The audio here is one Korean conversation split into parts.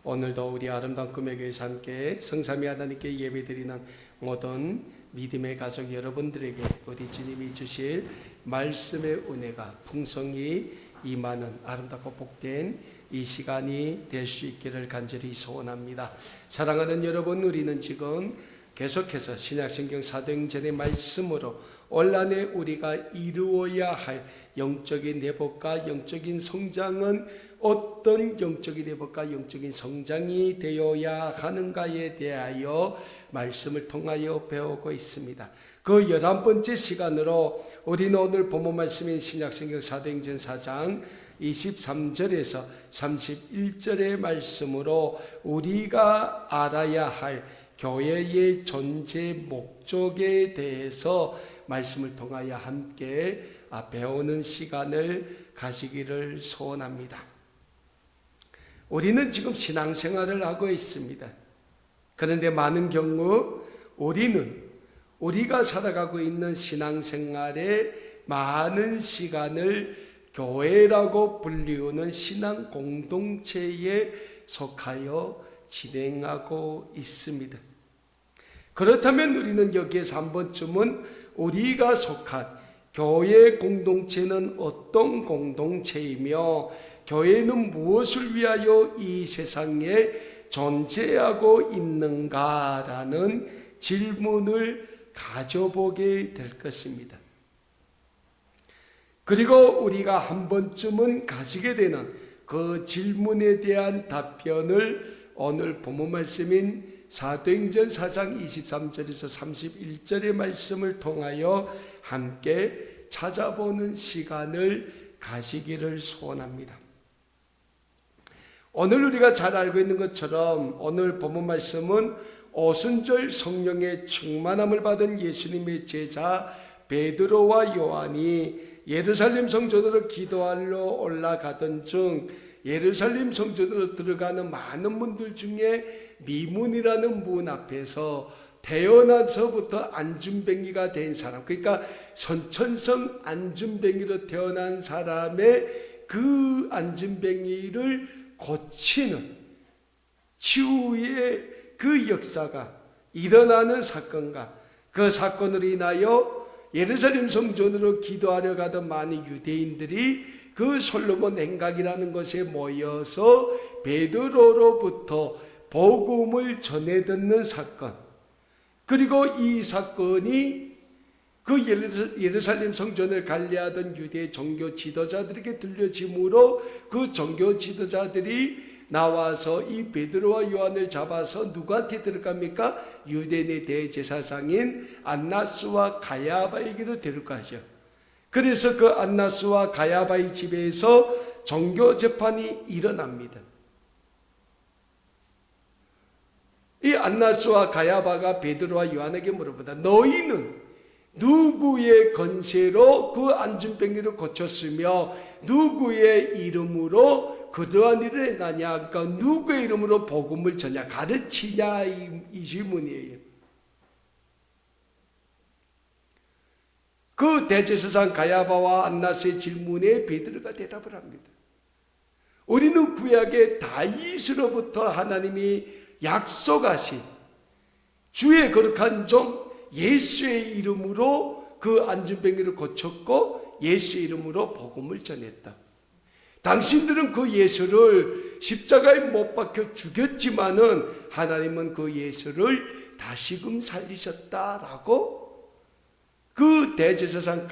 오늘도 우리 아름다운 꿈의 교회에서 함께 성삼위 하나님께 예배드리는 모든 믿음의 가족 여러분들에게 우리 주님이 주실 말씀의 은혜가 풍성히 임하는 아름답고 복된 이 시간이 될 수 있기를 간절히 소원합니다. 사랑하는 여러분, 우리는 지금 계속해서 신약성경 사도행전의 말씀으로 올 한해 우리가 이루어야 할 영적인 내복과 영적인 성장은 어떤 영적인 내복과 영적인 성장이 되어야 하는가에 대하여 말씀을 통하여 배우고 있습니다. 그 11번째 시간으로 우리는 오늘 본문 말씀인 신약성경 사도행전 4장 23절에서 31절의 말씀으로 우리가 알아야 할 교회의 존재 목적에 대해서 말씀을 통하여 함께 배우는 시간을 가지기를 소원합니다. 우리는 지금 신앙생활을 하고 있습니다. 그런데 많은 경우 우리가 살아가고 있는 신앙생활의 많은 시간을 교회라고 불리우는 신앙 공동체에 속하여 진행하고 있습니다. 그렇다면 우리는 여기에서 한 번쯤은 우리가 속한 교회 공동체는 어떤 공동체이며 교회는 무엇을 위하여 이 세상에 존재하고 있는가라는 질문을 가져보게 될 것입니다. 그리고 우리가 한 번쯤은 가지게 되는 그 질문에 대한 답변을 오늘 본문 말씀인 사도행전 4장 23절에서 31절의 말씀을 통하여 함께 찾아보는 시간을 가지기를 소원합니다. 오늘 우리가 잘 알고 있는 것처럼 오늘 본문 말씀은 오순절 성령의 충만함을 받은 예수님의 제자 베드로와 요한이 예루살렘 성전으로 기도하러 올라가던 중 예루살렘 성전으로 들어가는 많은 분들 중에 미문이라는 문 앞에서 태어나서부터 안진뱅이가 된 사람, 그러니까 선천성 안진뱅이로 태어난 사람의 그 안진뱅이를 고치는 치유의 그 역사가 일어나는 사건과 그 사건으로 인하여 예루살렘 성전으로 기도하려 가던 많은 유대인들이 그 솔로몬 행각이라는 것에 모여서 베드로로부터 복음을 전해 듣는 사건, 그리고 이 사건이 그 예루살렘 성전을 관리하던 유대 종교 지도자들에게 들려짐으로 그 종교 지도자들이 나와서 이 베드로와 요한을 잡아서 누구한테 들어갑니까? 유대인의 대제사장인 안나스와 가야바에게로 데려가죠. 그래서 그 안나스와 가야바의 집에서 종교 재판이 일어납니다. 이 안나스와 가야바가 베드로와 요한에게 물어보다. 너희는 누구의 권세로 그 안진뱅이를 고쳤으며 누구의 이름으로 그러한 일을 행하냐? 그러니까 누구의 이름으로 복음을 전냐? 가르치냐? 이 질문이에요. 그 대제사장 가야바와 안나스의 질문에 베드로가 대답을 합니다. 우리는 구약의 다윗으로부터 하나님이 약속하신 주의 거룩한 종 예수의 이름으로 그 안진뱅이를 고쳤고 예수의 이름으로 복음을 전했다. 당신들은 그 예수를 십자가에 못 박혀 죽였지만은 하나님은 그 예수를 다시금 살리셨다라고 그 대제사장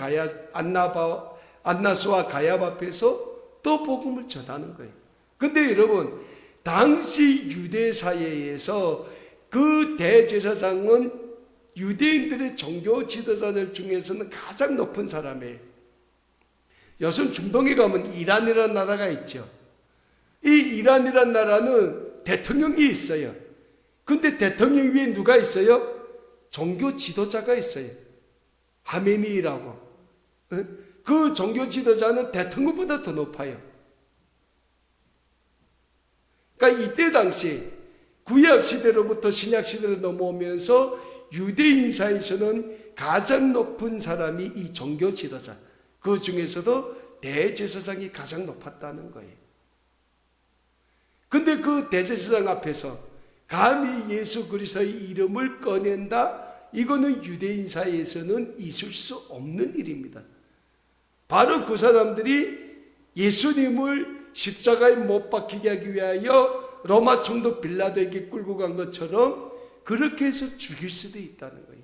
안나스와 가야바 앞에서 또 복음을 전하는 거예요. 근데 여러분, 당시 유대 사회에서 그 대제사장은 유대인들의 종교 지도자들 중에서는 가장 높은 사람이에요. 요즘 중동에 가면 이란이라는 나라가 있죠. 이 이란이라는 나라는 대통령이 있어요. 근데 대통령 위에 누가 있어요? 종교 지도자가 있어요. 하메니라고. 그 종교 지도자는 대통령보다 더 높아요. 그러니까 이때 당시 구약 시대로부터 신약 시대로 넘어오면서 유대인 사이에서는 가장 높은 사람이 이 종교 지도자, 그 중에서도 대제사장이 가장 높았다는 거예요. 근데 그 대제사장 앞에서 감히 예수 그리스도의 이름을 꺼낸다? 이거는 유대인 사이에서는 있을 수 없는 일입니다. 바로 그 사람들이 예수님을 십자가에 못 박히게 하기 위하여 로마 총독 빌라도에게 끌고 간 것처럼 그렇게 해서 죽일 수도 있다는 거예요.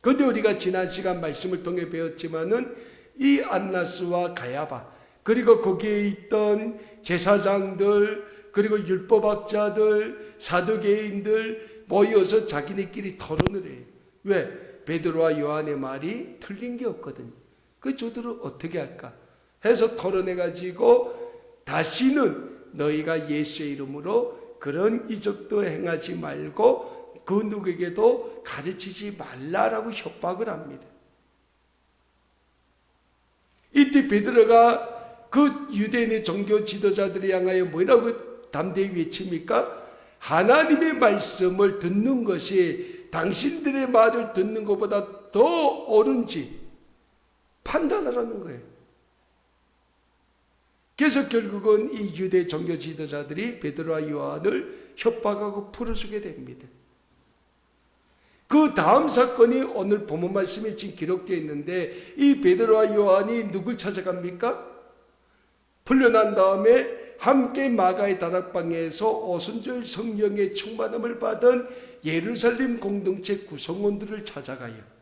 그런데 우리가 지난 시간 말씀을 통해 배웠지만은 이 안나스와 가야바, 그리고 거기에 있던 제사장들, 그리고 율법학자들, 사두개인들 모여서 자기네끼리 토론을 해요. 왜? 베드로와 요한의 말이 틀린 게 없거든요. 그 저들은 어떻게 할까 해서 토론해가지고 다시는 너희가 예수의 이름으로 그런 이적도 행하지 말고 그 누구에게도 가르치지 말라라고 협박을 합니다. 이때 베드로가 그 유대인의 종교 지도자들을 향하여 뭐라고 담대히 외칩니까? 하나님의 말씀을 듣는 것이 당신들의 말을 듣는 것보다 더 옳은지 판단하라는 거예요. 그래서 결국은 이 유대 종교 지도자들이 베드로와 요한을 협박하고 풀어주게 됩니다. 그 다음 사건이 오늘 본문 말씀에 지금 기록되어 있는데, 이 베드로와 요한이 누굴 찾아갑니까? 풀려난 다음에 함께 마가의 다락방에서 오순절 성령의 충만함을 받은 예루살렘 공동체 구성원들을 찾아가요.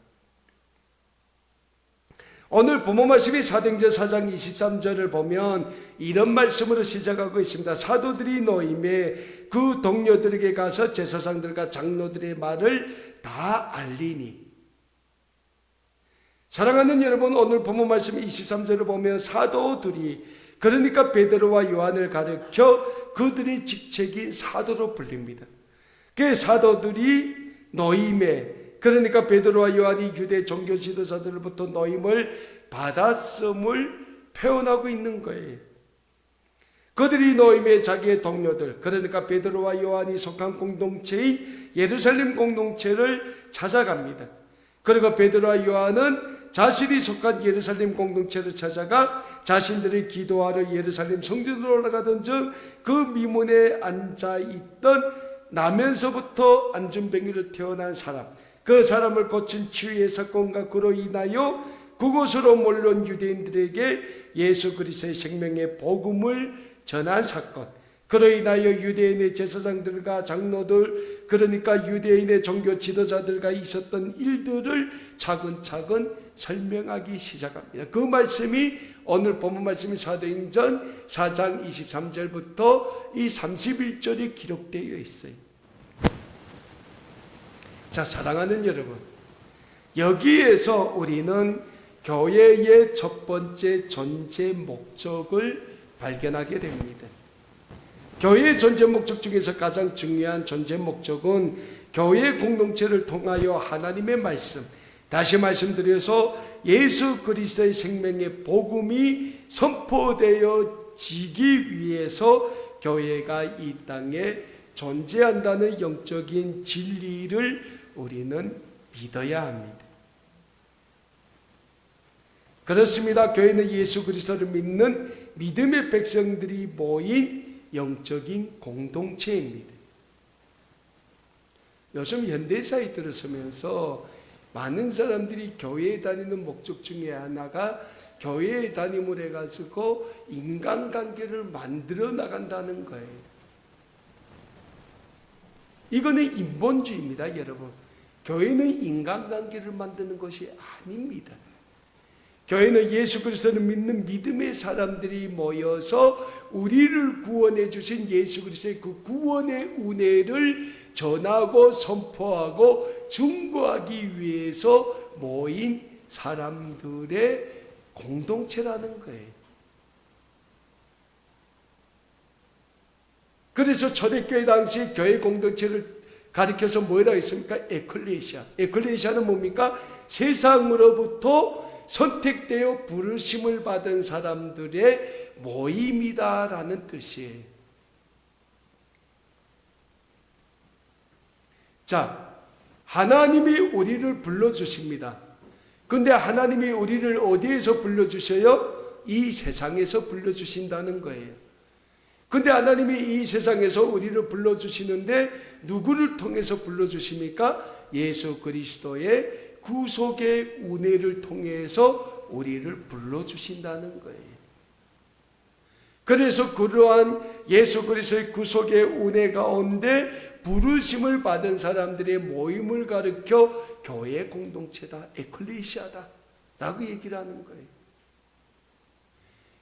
오늘 본문 말씀이 사도행전 4장 23절을 보면 이런 말씀으로 시작하고 있습니다. 사도들이 노임에 그 동료들에게 가서 제사장들과 장로들의 말을 다 알리니. 사랑하는 여러분, 오늘 본문 말씀 23절을 보면 사도들이, 그러니까 베드로와 요한을 가르쳐 그들의 직책인 사도로 불립니다. 그 사도들이 노임에, 그러니까 베드로와 요한이 유대 종교 지도자들로부터 노임을 받았음을 표현하고 있는 거예요. 그들이 노임에 자기의 동료들, 그러니까 베드로와 요한이 속한 공동체인 예루살렘 공동체를 찾아갑니다. 그리고 베드로와 요한은 자신이 속한 예루살렘 공동체를 찾아가 자신들이 기도하러 예루살렘 성전으로 올라가던 중 그 미문에 앉아있던 나면서부터 안전병으로 태어난 사람, 그 사람을 고친 치유의 사건과 그로 인하여 그곳으로 몰려온 유대인들에게 예수 그리스도의 생명의 복음을 전한 사건, 그로 인하여 유대인의 제사장들과 장로들, 그러니까 유대인의 종교 지도자들과 있었던 일들을 차근차근 설명하기 시작합니다. 그 말씀이 오늘 본문 말씀이 사도행전 4장 23절부터 이 31절이 기록되어 있어요. 자, 사랑하는 여러분, 여기에서 우리는 교회의 첫 번째 존재 목적을 발견하게 됩니다. 교회의 존재 목적 중에서 가장 중요한 존재 목적은 교회 공동체를 통하여 하나님의 말씀, 다시 말씀드려서 예수 그리스도의 생명의 복음이 선포되어지기 위해서 교회가 이 땅에 존재한다는 영적인 진리를 우리는 믿어야 합니다. 그렇습니다. 교회는 예수 그리스도를 믿는 믿음의 백성들이 모인 영적인 공동체입니다. 요즘 현대사에 들어서면서 많은 사람들이 교회에 다니는 목적 중에 하나가 교회에 다님을 해가지고 인간관계를 만들어 나간다는 거예요. 이거는 인본주의입니다, 여러분. 교회는 인간관계를 만드는 것이 아닙니다. 교회는 예수 그리스도를 믿는 믿음의 사람들이 모여서 우리를 구원해 주신 예수 그리스도의 그 구원의 은혜를 전하고 선포하고 증거하기 위해서 모인 사람들의 공동체라는 거예요. 그래서 초대교회 당시 교회 공동체를 가리켜서 뭐라고 했습니까? 에클레시아. 에클레시아는 뭡니까? 세상으로부터 선택되어 부르심을 받은 사람들의 모임이다라는 뜻이에요. 자, 하나님이 우리를 불러주십니다. 근데 하나님이 우리를 어디에서 불러주셔요? 이 세상에서 불러주신다는 거예요. 근데 하나님이 이 세상에서 우리를 불러주시는데 누구를 통해서 불러주십니까? 예수 그리스도의 구속의 은혜를 통해서 우리를 불러주신다는 거예요. 그래서 그러한 예수 그리스도의 구속의 은혜 가운데 부르심을 받은 사람들의 모임을 가르쳐 교회 공동체다, 에클레시아다 라고 얘기를 하는 거예요.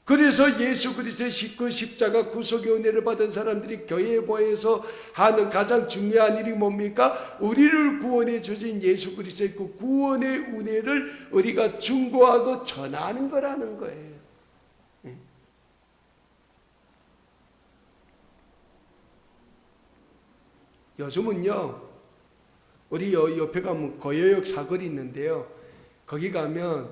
그래서 예수 그리스도의 그 십자가 구속의 은혜를 받은 사람들이 교회에 모여서 하는 가장 중요한 일이 뭡니까? 우리를 구원해 주신 예수 그리스도의 그 구원의 은혜를 우리가 증거하고 전하는 거라는 거예요. 요즘은요, 우리 옆에 가면 거여역 사거리 있는데요, 거기 가면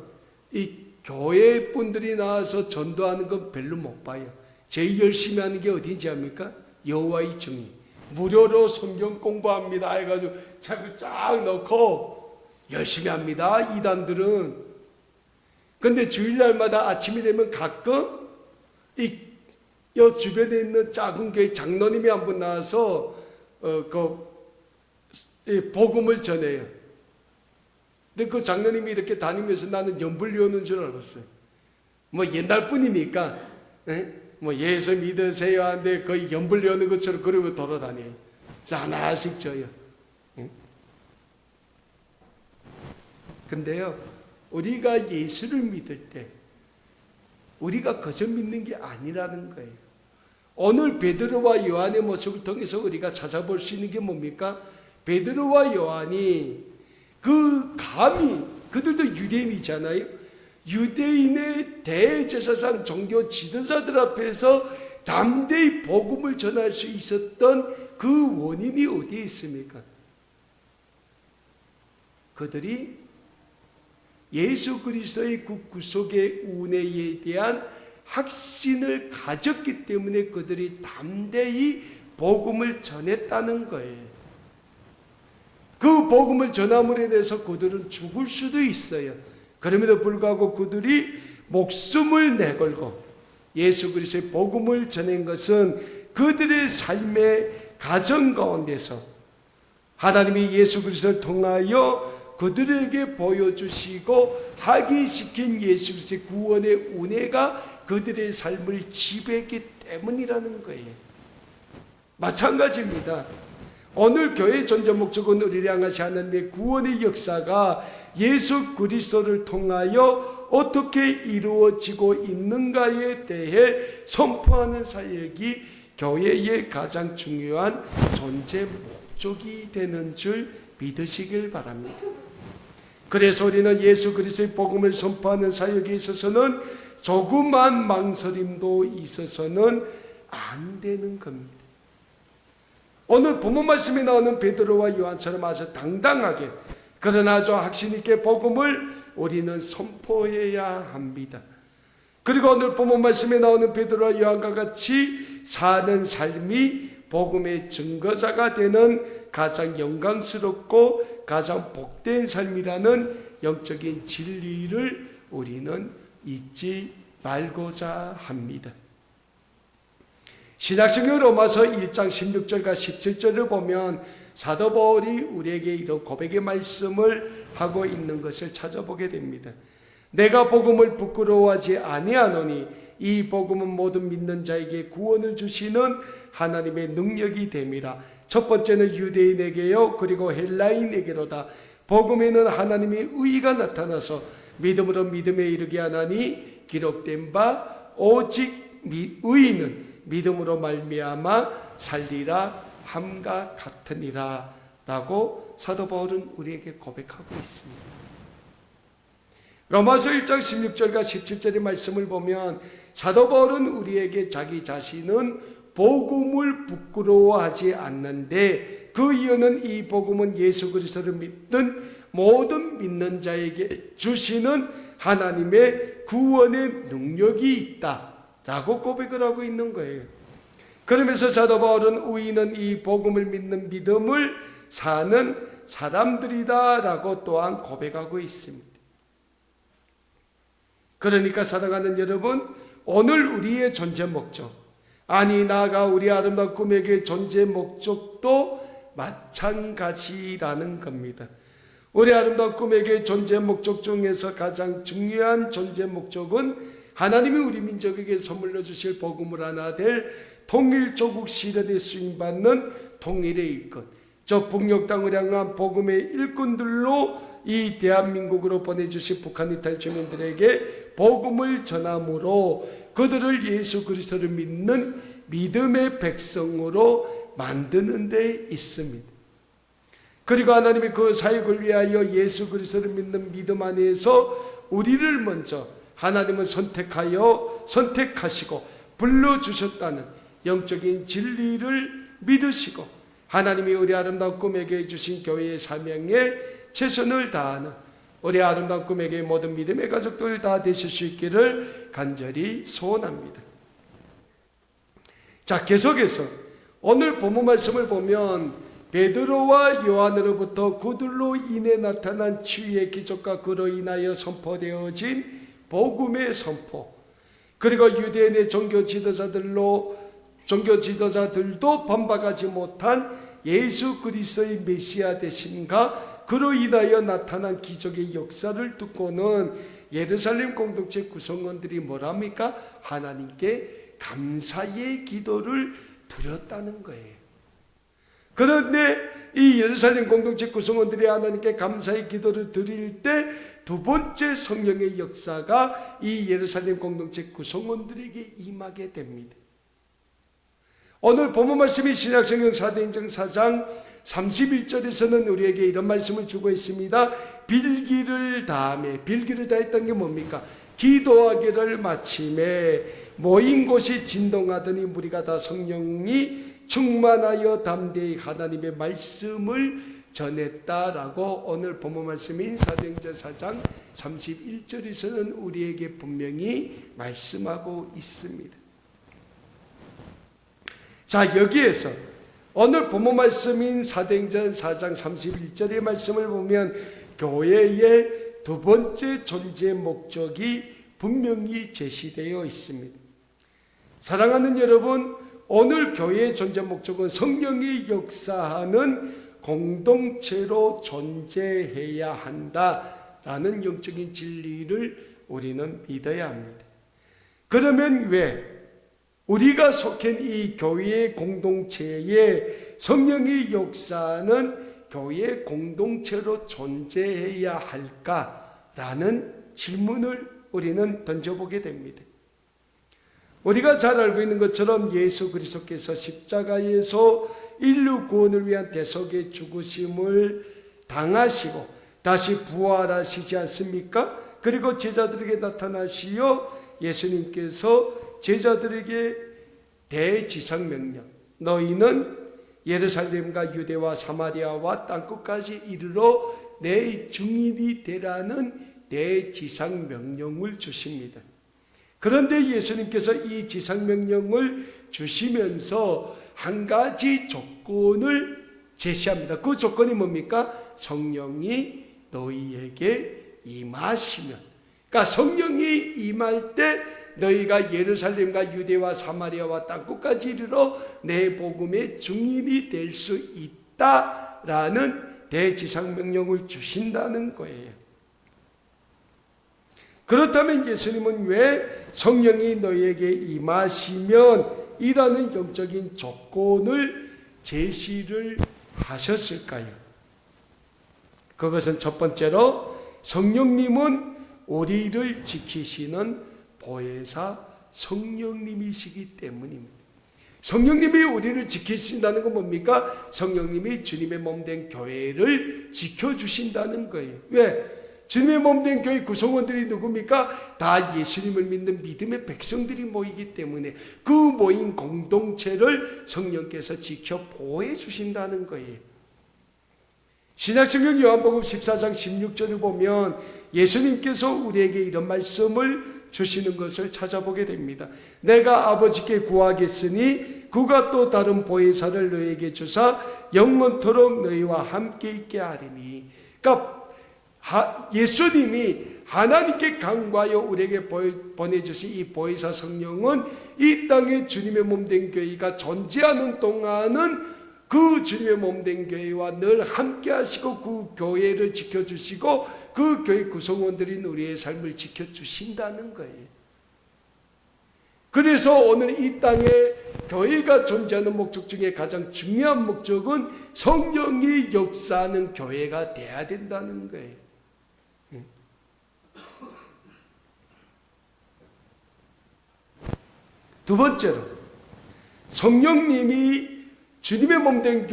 이 교회 분들이 나와서 전도하는 건 별로 못 봐요. 제일 열심히 하는 게 어딘지 압니까? 여호와의 증인. 무료로 성경 공부합니다 해가지고 자꾸 쫙 넣고 열심히 합니다, 이단들은. 근데 주일날마다 아침이 되면 가끔 이 주변에 있는 작은 교회 장로님이 한 분 나와서 복음을 전해요. 근데 그 장로님이 이렇게 다니면서 나는 연불리 오는 줄 알았어요. 뭐 옛날 분이니까, 뭐 예수 믿으세요 하는데 거의 연불리 오는 것처럼 그러고 돌아다녀요. 그래서 하나씩 줘요. 근데요, 우리가 예수를 믿을 때 우리가 그저 믿는 게 아니라는 거예요. 오늘 베드로와 요한의 모습을 통해서 우리가 찾아볼 수 있는 게 뭡니까? 베드로와 요한이 감히, 그들도 유대인이잖아요. 유대인의 대제사장 종교 지도자들 앞에서 담대히 복음을 전할 수 있었던 그 원인이 어디에 있습니까? 그들이 예수 그리스도의 그 구속의 은혜에 대한 확신을 가졌기 때문에 그들이 담대히 복음을 전했다는 거예요. 그 복음을 전함으로 인해서 그들은 죽을 수도 있어요. 그럼에도 불구하고 그들이 목숨을 내걸고 예수 그리스도의 복음을 전한 것은 그들의 삶의 가정 가운데서 하나님이 예수 그리스도를 통하여 그들에게 보여주시고 확인시킨 예수 그리스도의 구원의 은혜가 그들의 삶을 지배했기 때문이라는 거예요. 마찬가지입니다. 오늘 교회의 존재 목적은 우리를 향하신 하나님의 구원의 역사가 예수 그리스도를 통하여 어떻게 이루어지고 있는가에 대해 선포하는 사역이 교회의 가장 중요한 존재 목적이 되는 줄 믿으시길 바랍니다. 그래서 우리는 예수 그리스도의 복음을 선포하는 사역에 있어서는 조그만 망설임도 있어서는 안 되는 겁니다. 오늘 본문 말씀에 나오는 베드로와 요한처럼 아주 당당하게 그러나 아주 확신 있게 복음을 우리는 선포해야 합니다. 그리고 오늘 본문 말씀에 나오는 베드로와 요한과 같이 사는 삶이 복음의 증거자가 되는 가장 영광스럽고 가장 복된 삶이라는 영적인 진리를 우리는 잊지 말고자 합니다. 신약성경 로마서 1장 16절과 17절을 보면 사도 바울이 우리에게 이런 고백의 말씀을 하고 있는 것을 찾아보게 됩니다. 내가 복음을 부끄러워하지 아니하노니 이 복음은 모든 믿는 자에게 구원을 주시는 하나님의 능력이 됨이라. 첫 번째는 유대인에게요 그리고 헬라인에게로다. 복음에는 하나님의 의가 나타나서 믿음으로 믿음에 이르게 하나니 기록된 바 오직 의인은 믿음으로 말미암아 살리라 함과 같으니라 라고 사도 바울은 우리에게 고백하고 있습니다. 로마서 1장 16절과 17절의 말씀을 보면 사도 바울은 우리에게 자기 자신은 복음을 부끄러워하지 않는데 그 이유는 이 복음은 예수 그리스도를 믿는 모든 믿는 자에게 주시는 하나님의 구원의 능력이 있다 라고 고백을 하고 있는 거예요. 그러면서 사도 바울은 의인은 이 복음을 믿는 믿음을 사는 사람들이다 라고 또한 고백하고 있습니다. 그러니까 사랑하는 여러분, 오늘 우리의 존재 목적, 아니 나아가 우리 아름다운 꿈에게 존재 목적도 마찬가지라는 겁니다. 우리 아름다운 꿈에게 존재 목적 중에서 가장 중요한 존재 목적은 하나님이 우리 민족에게 선물로 주실 복음을 하나 될 통일조국 실현에 쓰임받는 통일의 일꾼, 저 북녘 땅을 향한 복음의 일꾼들로 이 대한민국으로 보내주신 북한 이탈 주민들에게 복음을 전함으로 그들을 예수 그리스도를 믿는 믿음의 백성으로 만드는 데 있습니다. 그리고 하나님이 그 사역을 위하여 예수 그리스도를 믿는 믿음 안에서 우리를 먼저 하나님은 선택하시고 불러주셨다는 영적인 진리를 믿으시고 하나님이 우리 아름다운 꿈에게 주신 교회의 사명에 최선을 다하는 우리 아름다운 꿈에게 모든 믿음의 가족들 다 되실 수 있기를 간절히 소원합니다. 자, 계속해서 오늘 본문 말씀을 보면 베드로와 요한으로부터 그들로 인해 나타난 치유의 기적과 그로 인하여 선포되어진 복음의 선포, 그리고 유대인의 종교 지도자들도 반박하지 못한 예수 그리스도의 메시아 되심과 그로 인하여 나타난 기적의 역사를 듣고는 예루살렘 공동체 구성원들이 뭐랍니까? 하나님께 감사의 기도를 드렸다는 거예요. 그런데 이 예루살렘 공동체 구성원들이 하나님께 감사의 기도를 드릴 때 두 번째 성령의 역사가 이 예루살렘 공동체 구성원들에게 임하게 됩니다. 오늘 본문 말씀이 신약성경 사도행전 4장 31절에서는 우리에게 이런 말씀을 주고 있습니다. 빌기를 다했던 게 뭡니까? 기도하기를 마침에 모인 곳이 진동하더니 무리가 다 성령이 충만하여 담대히 하나님의 말씀을 전했다라고 오늘 본문 말씀인 사도행전 4장 31절에서는 우리에게 분명히 말씀하고 있습니다. 자, 여기에서 오늘 본문 말씀인 사도행전 4장 31절의 말씀을 보면 교회의 두 번째 존재 목적이 분명히 제시되어 있습니다. 사랑하는 여러분, 오늘 교회의 존재 목적은 성령이 역사하는 공동체로 존재해야 한다라는 영적인 진리를 우리는 믿어야 합니다. 그러면 왜 우리가 속한 이 교회의 공동체에 성령의 역사는 교회의 공동체로 존재해야 할까라는 질문을 우리는 던져보게 됩니다. 우리가 잘 알고 있는 것처럼 예수 그리스도께서 십자가에서 인류 구원을 위한 대속의 죽으심을 당하시고 다시 부활하시지 않습니까? 그리고 제자들에게 나타나시어 예수님께서 제자들에게 대지상명령, 너희는 예루살렘과 유대와 사마리아와 땅끝까지 이르러 내 증인이 되라는 대지상명령을 주십니다. 그런데 예수님께서 이 지상명령을 주시면서 한 가지 조건을 제시합니다. 그 조건이 뭡니까? 성령이 너희에게 임하시면, 그러니까 성령이 임할 때 너희가 예루살렘과 유대와 사마리아와 땅끝까지 이르러 내 복음의 증인이 될 수 있다라는 대지상명령을 주신다는 거예요. 그렇다면 예수님은 왜 성령이 너희에게 임하시면 이라는 영적인 조건을 제시를 하셨을까요? 그것은 첫 번째로 성령님은 우리를 지키시는 보혜사 성령님이시기 때문입니다. 성령님이 우리를 지키신다는 건 뭡니까? 성령님이 주님의 몸된 교회를 지켜주신다는 거예요. 왜? 주님의 몸된 교회 구성원들이 누굽니까? 다 예수님을 믿는 믿음의 백성들이 모이기 때문에 그 모인 공동체를 성령께서 지켜 보호해 주신다는 거예요. 신약성경 요한복음 14장 16절을 보면 예수님께서 우리에게 이런 말씀을 주시는 것을 찾아보게 됩니다. 내가 아버지께 구하겠으니 그가 또 다른 보혜사를 너희에게 주사 영원토록 너희와 함께 있게 하리니. 그러니까 예수님이 하나님께 간구하여 우리에게 보내주신 이 보혜사 성령은 이 땅에 주님의 몸된 교회가 존재하는 동안은 그 주님의 몸된 교회와 늘 함께 하시고 그 교회를 지켜주시고 그 교회 구성원들인 우리의 삶을 지켜주신다는 거예요. 그래서 오늘 이 땅에 교회가 존재하는 목적 중에 가장 중요한 목적은 성령이 역사하는 교회가 돼야 된다는 거예요. 두 번째로, 성령님이 주님의 몸된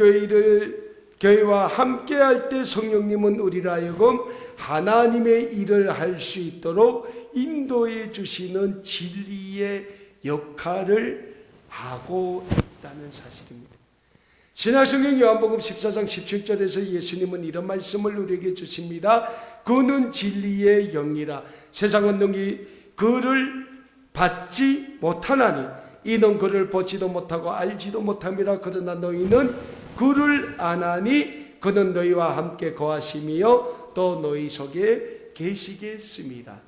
교회와 함께 할 때 성령님은 우리를 하여금 하나님의 일을 할 수 있도록 인도해 주시는 진리의 역할을 하고 있다는 사실입니다. 신약성경 요한복음 14장 17절에서 예수님은 이런 말씀을 우리에게 주십니다. 그는 진리의 영이라 세상은 너희 그를 받지 못하나니 이는 그를 보지도 못하고 알지도 못함이라. 그러나 너희는 그를 아나니 그는 너희와 함께 거하시며 또 너희 속에 계시겠습니다.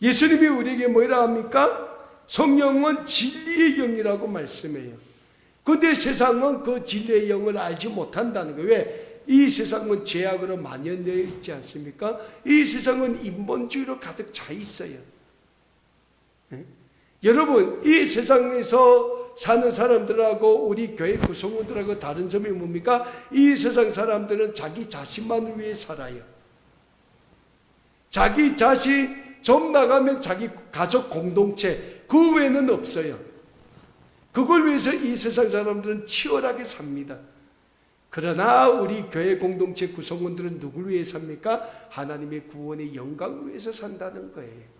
예수님이 우리에게 뭐라 합니까? 성령은 진리의 영이라고 말씀해요. 그런데 세상은 그 진리의 영을 알지 못한다는 거예요. 왜? 이 세상은 죄악으로 만연되어 있지 않습니까? 이 세상은 인본주의로 가득 차 있어요. 여러분, 이 세상에서 사는 사람들하고 우리 교회 구성원들하고 다른 점이 뭡니까? 이 세상 사람들은 자기 자신만을 위해 살아요. 자기 자신 좀 나가면 자기 가족 공동체, 그 외에는 없어요. 그걸 위해서 이 세상 사람들은 치열하게 삽니다. 그러나 우리 교회 공동체 구성원들은 누구를 위해 삽니까? 하나님의 구원의 영광을 위해서 산다는 거예요.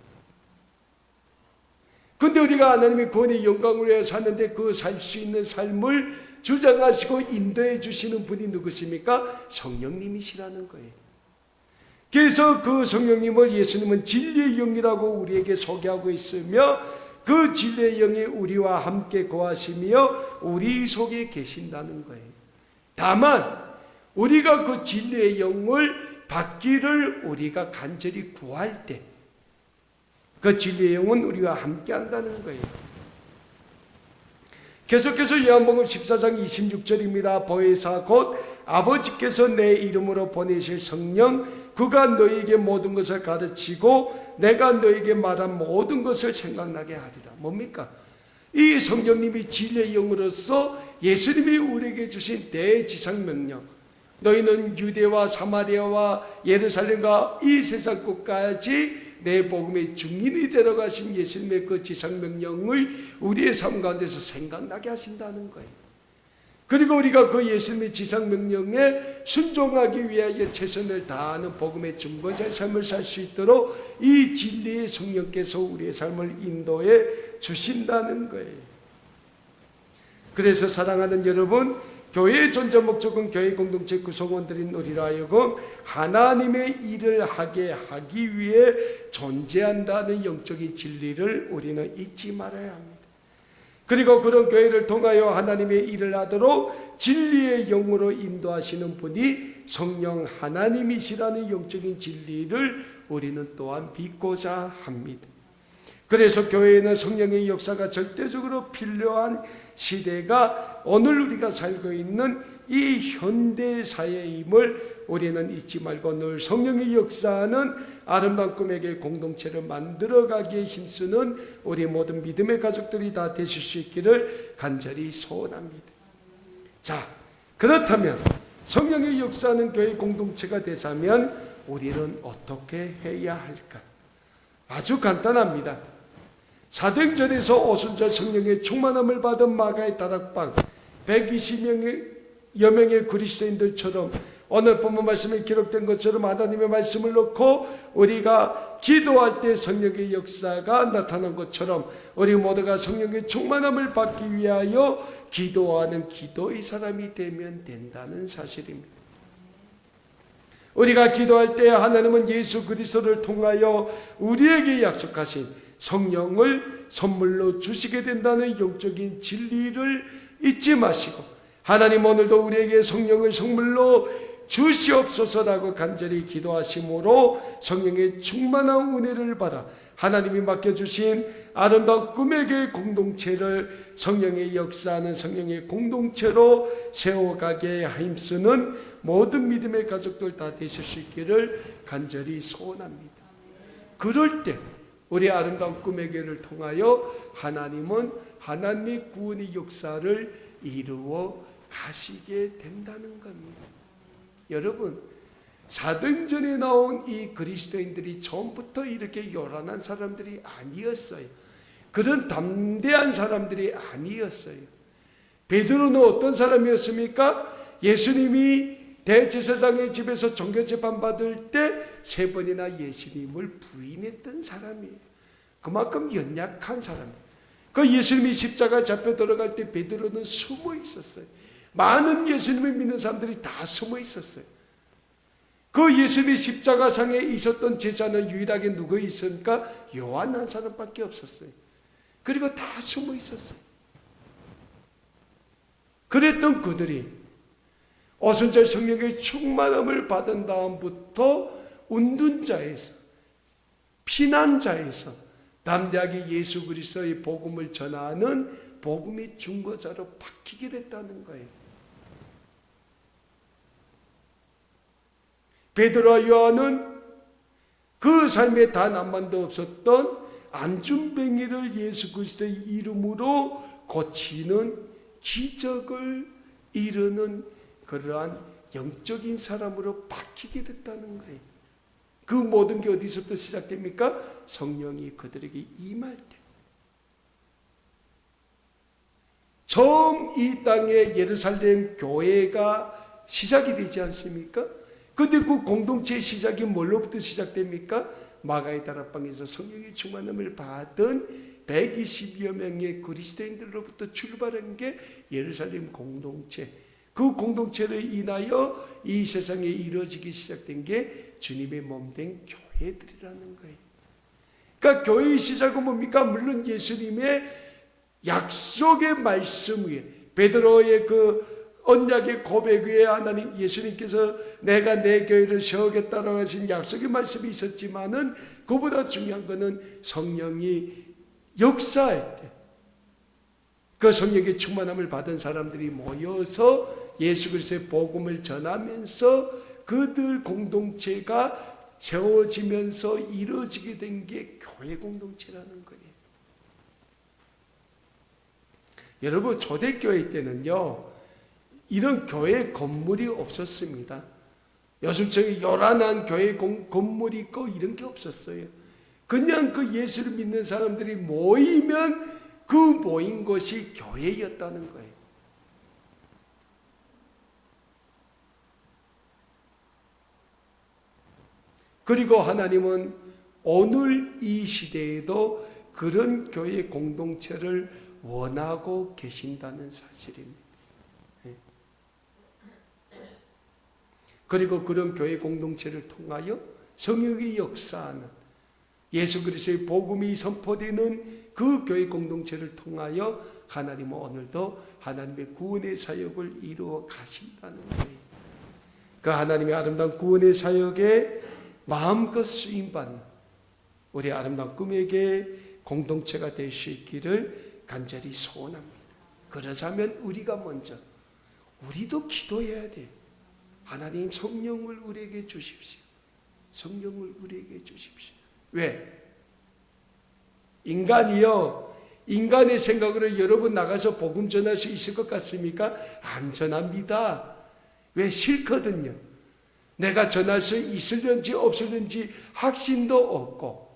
근데 우리가 하나님의 구원의 영광을 위해 사는데 그 살 수 있는 삶을 주장하시고 인도해 주시는 분이 누구십니까? 성령님이시라는 거예요. 그래서 그 성령님을 예수님은 진리의 영이라고 우리에게 소개하고 있으며 그 진리의 영이 우리와 함께 거하시며 우리 속에 계신다는 거예요. 다만 우리가 그 진리의 영을 받기를 우리가 간절히 구할 때 그 진리의 영은 우리와 함께 한다는 거예요. 계속해서 요한복음 14장 26절입니다. 보혜사 곧 아버지께서 내 이름으로 보내실 성령 그가 너희에게 모든 것을 가르치고 내가 너희에게 말한 모든 것을 생각나게 하리라. 뭡니까? 이 성령님이 진리의 영으로서 예수님이 우리에게 주신 대지상 명령, 너희는 유대와 사마리아와 예루살렘과 이 세상 끝까지 내 복음의 증인이 되어가신 예수님의 그 지상명령을 우리의 삶 가운데서 생각나게 하신다는 거예요. 그리고 우리가 그 예수님의 지상명령에 순종하기 위하여 최선을 다하는 복음의 증거자의 삶을 살 수 있도록 이 진리의 성령께서 우리의 삶을 인도해 주신다는 거예요. 그래서 사랑하는 여러분, 교회의 존재 목적은 교회 공동체 구성원들인 우리로 하여금 하나님의 일을 하기 위해 존재한다는 영적인 진리를 우리는 잊지 말아야 합니다. 그리고 그런 교회를 통하여 하나님의 일을 하도록 진리의 영으로 인도하시는 분이 성령 하나님이시라는 영적인 진리를 우리는 또한 믿고자 합니다. 그래서 교회에는 성령의 역사가 절대적으로 필요한 시대가 오늘 우리가 살고 있는 이 현대 사회임을 우리는 잊지 말고 늘 성령의 역사는 아름다운 꿈에게 공동체를 만들어가기에 힘쓰는 우리 모든 믿음의 가족들이 다 되실 수 있기를 간절히 소원합니다. 자, 그렇다면 성령의 역사는 교회 공동체가 되자면 우리는 어떻게 해야 할까? 아주 간단합니다. 사도행전에서 오순절 성령의 충만함을 받은 마가의 다락방 120여 명의 그리스도인들처럼 오늘 본문 말씀에 기록된 것처럼 하나님의 말씀을 놓고 우리가 기도할 때 성령의 역사가 나타난 것처럼 우리 모두가 성령의 충만함을 받기 위하여 기도하는 기도의 사람이 되면 된다는 사실입니다. 우리가 기도할 때 하나님은 예수 그리스도를 통하여 우리에게 약속하신 성령을 선물로 주시게 된다는 영적인 진리를 잊지 마시고 하나님 오늘도 우리에게 성령을 선물로 주시옵소서라고 간절히 기도하심으로 성령의 충만한 은혜를 받아 하나님이 맡겨주신 아름다운 꿈의 교회 공동체를 성령의 역사하는 성령의 공동체로 세워가게 힘쓰는 모든 믿음의 가족들 다 되실 수 있기를 간절히 소원합니다. 그럴 때 우리 아름다운 꿈의 교회를 통하여 하나님은 하나님의 구원의 역사를 이루어 가시게 된다는 겁니다. 여러분, 사도행전에 나온 이 그리스도인들이 처음부터 이렇게 요란한 사람들이 아니었어요. 그런 담대한 사람들이 아니었어요. 베드로는 어떤 사람이었습니까? 예수님이 대제사장의 집에서 종교재판 받을 때 3번이나 예수님을 부인했던 사람이에요. 그만큼 연약한 사람이에요. 그 예수님이 십자가 잡혀 들어갈 때 베드로는 숨어 있었어요. 많은 예수님을 믿는 사람들이 다 숨어 있었어요. 그 예수님이 십자가상에 있었던 제자는 유일하게 누구 있습니까? 요한 한 사람밖에 없었어요. 그리고 다 숨어 있었어요. 그랬던 그들이 오순절 성령의 충만함을 받은 다음부터 운둔자에서, 피난자에서 담대하게 예수 그리스도의 복음을 전하는 복음의 중보자로 바뀌게 됐다는 거예요. 베드로와 요한은 그 삶에 단 한 번도 없었던 안준뱅이를 예수 그리스도의 이름으로 고치는 기적을 이루는 그러한 영적인 사람으로 바뀌게 됐다는 거예요. 그 모든 게 어디서부터 시작됩니까? 성령이 그들에게 임할 때. 처음 이 땅에 예루살렘 교회가 시작이 되지 않습니까? 근데 그 공동체의 시작이 뭘로부터 시작됩니까? 마가의 다락방에서 성령의 충만함을 받은 120여 명의 그리스도인들로부터 출발한 게 예루살렘 공동체. 그 공동체를 인하여 이 세상에 이루어지기 시작된 게 주님의 몸된 교회들이라는 거예요. 그러니까 교회의 시작은 뭡니까? 물론 예수님의 약속의 말씀 위에, 베드로의 그 언약의 고백 위에 하나님 예수님께서 내가 내 교회를 세우겠다라고 하신 약속의 말씀이 있었지만은 그보다 중요한 것은 성령이 역사할 때 그 성령의 충만함을 받은 사람들이 모여서 예수 그리스도의 복음을 전하면서 그들 공동체가 세워지면서 이루어지게 된 게 교회 공동체라는 거예요. 여러분, 초대교회 때는요 이런 교회 건물이 없었습니다. 요즘처럼 요란한 교회 건물이 있고 이런 게 없었어요. 그냥 그 예수를 믿는 사람들이 모이면 그 모인 것이 교회였다는 거예요. 그리고 하나님은 오늘 이 시대에도 그런 교회 공동체를 원하고 계신다는 사실입니다. 그리고 그런 교회 공동체를 통하여 성령의 역사하는 예수 그리스도의 복음이 선포되는 그 교회 공동체를 통하여 하나님은 오늘도 하나님의 구원의 사역을 이루어 가신다는 거예요. 그 하나님의 아름다운 구원의 사역에 마음껏 쓰임받는 우리 아름다운 꿈에게 공동체가 될 수 있기를 간절히 소원합니다. 그러자면 우리가 먼저 우리도 기도해야 돼요. 하나님 성령을 우리에게 주십시오. 성령을 우리에게 주십시오. 왜? 인간이요, 인간의 생각으로 여러분 나가서 복음 전할 수 있을 것 같습니까? 안 전합니다. 왜? 싫거든요. 내가 전할 수 있을는지 없을는지 확신도 없고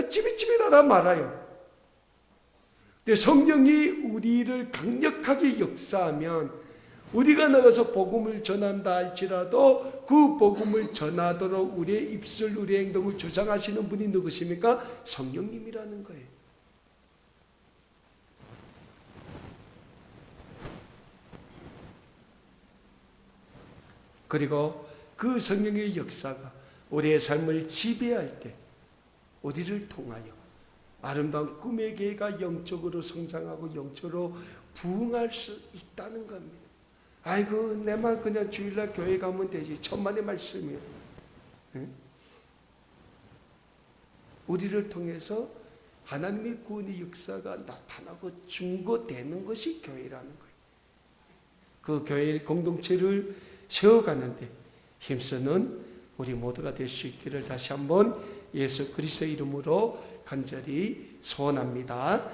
찌릿찌릿하다 말아요. 근데 성령이 우리를 강력하게 역사하면 우리가 나가서 복음을 전한다 할지라도 그 복음을 전하도록 우리의 입술, 우리의 행동을 주장하시는 분이 누구십니까? 성령님이라는 거예요. 그리고 그 성령의 역사가 우리의 삶을 지배할 때 우리를 통하여 아름다운 꿈의 계가 영적으로 성장하고 영적으로 부흥할 수 있다는 겁니다. 아이고 내만 그냥 주일날 교회 가면 되지. 천만의 말씀이에요. 응? 우리를 통해서 하나님의 구원의 역사가 나타나고 증거되는 것이 교회라는 거예요. 그 교회 공동체를 세워가는데 힘쓰는 우리 모두가 될 수 있기를 다시 한번 예수 그리스도의 이름으로 간절히 소원합니다.